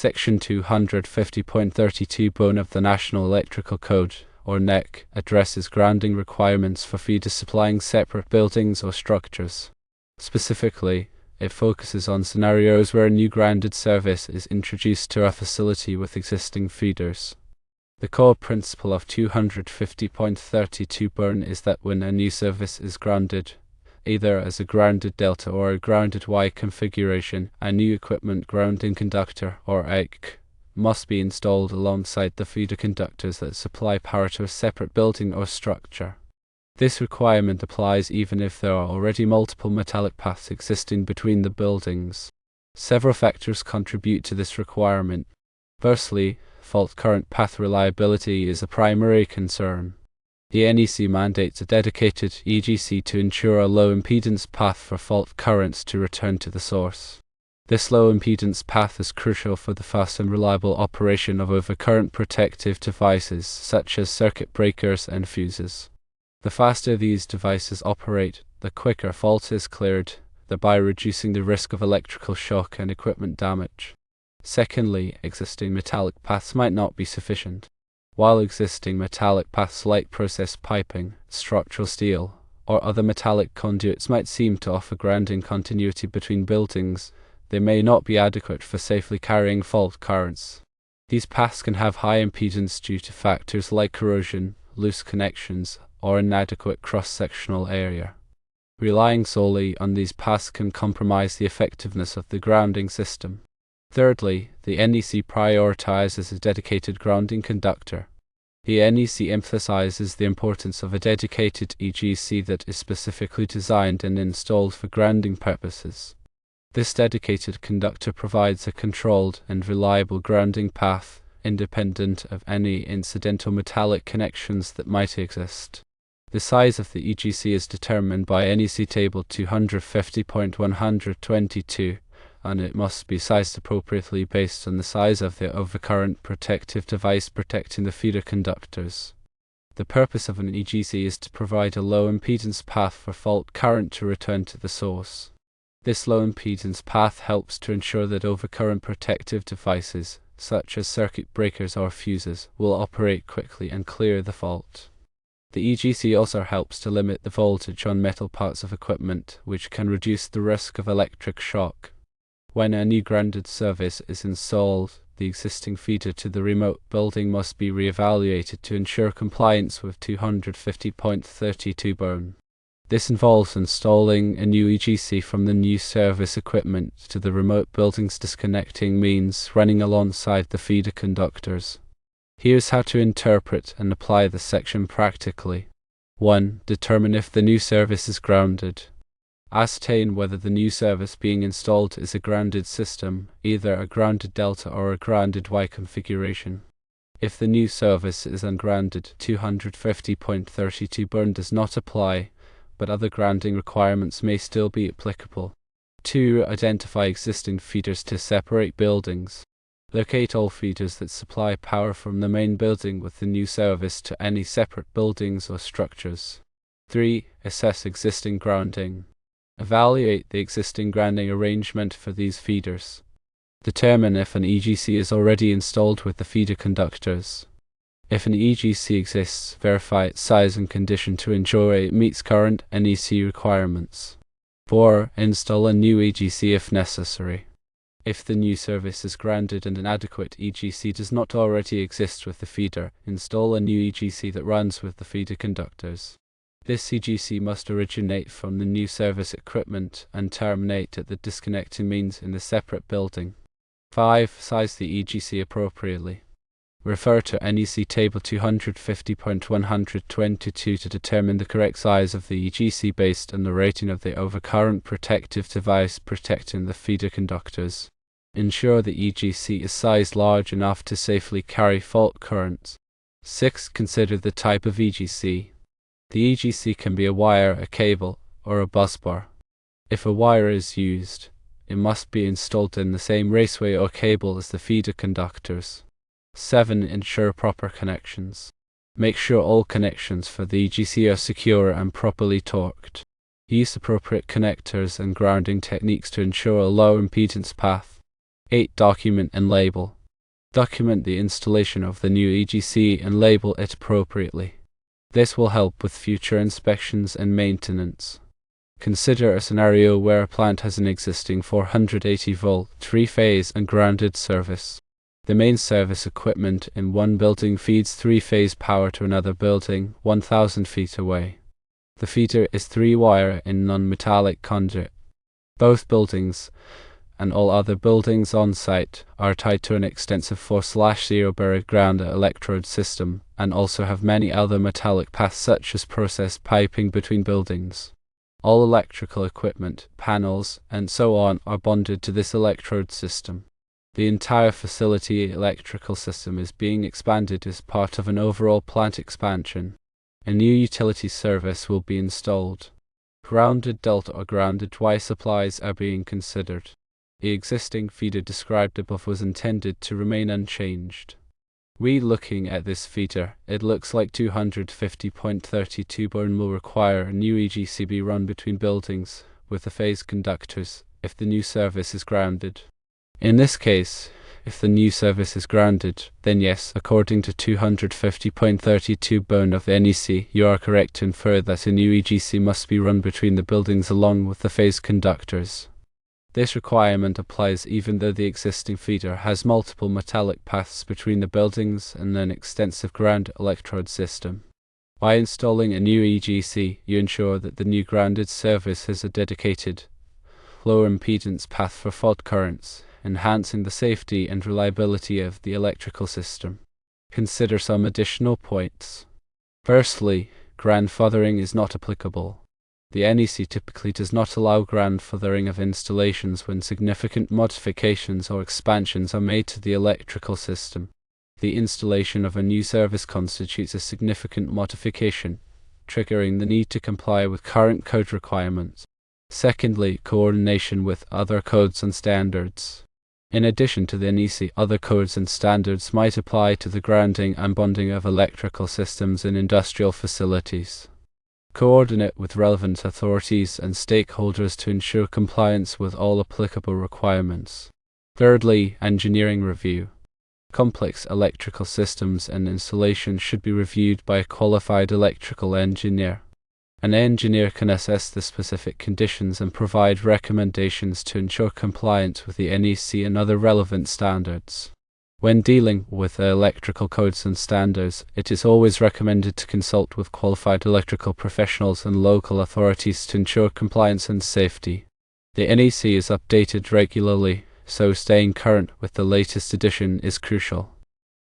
Section 250.32 of the National Electrical Code, or NEC, addresses grounding requirements for feeders supplying separate buildings or structures. Specifically, it focuses on scenarios where a new grounded service is introduced to a facility with existing feeders. The core principle of 250.32 is that when a new service is grounded, either as a grounded delta or a grounded Y configuration, a new equipment grounding conductor, or EC, must be installed alongside the feeder conductors that supply power to a separate building or structure. This requirement applies even if there are already multiple metallic paths existing between the buildings. Several factors contribute to this requirement. Firstly, fault current path reliability is a primary concern. The NEC mandates a dedicated EGC to ensure a low impedance path for fault currents to return to the source. This low impedance path is crucial for the fast and reliable operation of overcurrent protective devices such as circuit breakers and fuses. The faster these devices operate, the quicker fault is cleared, thereby reducing the risk of electrical shock and equipment damage. Secondly, existing metallic paths might not be sufficient. While existing metallic paths like process piping, structural steel, or other metallic conduits might seem to offer grounding continuity between buildings, they may not be adequate for safely carrying fault currents. These paths can have high impedance due to factors like corrosion, loose connections, or inadequate cross-sectional area. Relying solely on these paths can compromise the effectiveness of the grounding system. Thirdly, the NEC prioritizes a dedicated grounding conductor. The NEC emphasizes the importance of a dedicated EGC that is specifically designed and installed for grounding purposes. This dedicated conductor provides a controlled and reliable grounding path, independent of any incidental metallic connections that might exist. The size of the EGC is determined by NEC Table 250.122, and it must be sized appropriately based on the size of the overcurrent protective device protecting the feeder conductors. The purpose of an EGC is to provide a low impedance path for fault current to return to the source. This low impedance path helps to ensure that overcurrent protective devices, such as circuit breakers or fuses, will operate quickly and clear the fault. The EGC also helps to limit the voltage on metal parts of equipment, which can reduce the risk of electric shock. When a new grounded service is installed, the existing feeder to the remote building must be re-evaluated to ensure compliance with 250.32. This involves installing a new EGC from the new service equipment to the remote building's disconnecting means running alongside the feeder conductors. Here's how to interpret and apply this section practically. 1. Determine if the new service is grounded. Ascertain whether the new service being installed is a grounded system, either a grounded delta or a grounded Y configuration. If the new service is ungrounded, 250.32 does not apply, but other grounding requirements may still be applicable. 2. Identify existing feeders to separate buildings. Locate all feeders that supply power from the main building with the new service to any separate buildings or structures. 3. Assess existing grounding. Evaluate the existing grounding arrangement for these feeders. Determine if an EGC is already installed with the feeder conductors. If an EGC exists, verify its size and condition to ensure it meets current NEC requirements. 4. Install a new EGC if necessary. If the new service is grounded and an adequate EGC does not already exist with the feeder, install a new EGC that runs with the feeder conductors. This EGC must originate from the new service equipment and terminate at the disconnecting means in the separate building. 5. Size the EGC appropriately. Refer to NEC Table 250.122 to determine the correct size of the EGC based on the rating of the overcurrent protective device protecting the feeder conductors. Ensure the EGC is sized large enough to safely carry fault currents. 6. Consider the type of EGC. The EGC can be a wire, a cable, or a busbar. If a wire is used, it must be installed in the same raceway or cable as the feeder conductors. 7. Ensure proper connections. Make sure all connections for the EGC are secure and properly torqued. Use appropriate connectors and grounding techniques to ensure a low impedance path. 8. Document and label. Document the installation of the new EGC and label it appropriately. This will help with future inspections and maintenance. Consider a scenario where a plant has an existing 480-volt, 3-phase and grounded service. The main service equipment in one building feeds 3-phase power to another building 1,000 feet away. The feeder is 3-wire in non-metallic conduit. Both buildings and all other buildings on site are tied to an extensive 4/0 buried ground electrode system and also have many other metallic paths such as process piping between buildings. All electrical equipment, panels, and so on are bonded to this electrode system. The entire facility electrical system is being expanded as part of an overall plant expansion. A new utility service will be installed. Grounded delta or grounded Y supplies are being considered. The existing feeder described above was intended to remain unchanged. Looking at this feeder, it looks like 250.32 burn will require a new EGC be run between buildings with the phase conductors if the new service is grounded. In this case, if the new service is grounded, then yes, according to 250.32 burn of the NEC, you are correct to infer that a new EGC must be run between the buildings along with the phase conductors. This requirement applies even though the existing feeder has multiple metallic paths between the buildings and an extensive ground electrode system. By installing a new EGC, you ensure that the new grounded service has a dedicated, low impedance path for fault currents, enhancing the safety and reliability of the electrical system. Consider some additional points. Firstly, grandfathering is not applicable. The NEC typically does not allow grandfathering of installations when significant modifications or expansions are made to the electrical system. The installation of a new service constitutes a significant modification, triggering the need to comply with current code requirements. Secondly, coordination with other codes and standards. In addition to the NEC, other codes and standards might apply to the grounding and bonding of electrical systems in industrial facilities. Coordinate with relevant authorities and stakeholders to ensure compliance with all applicable requirements. Thirdly, engineering review. Complex electrical systems and installations should be reviewed by a qualified electrical engineer. An engineer can assess the specific conditions and provide recommendations to ensure compliance with the NEC and other relevant standards. When dealing with electrical codes and standards, it is always recommended to consult with qualified electrical professionals and local authorities to ensure compliance and safety. The NEC is updated regularly, so staying current with the latest edition is crucial.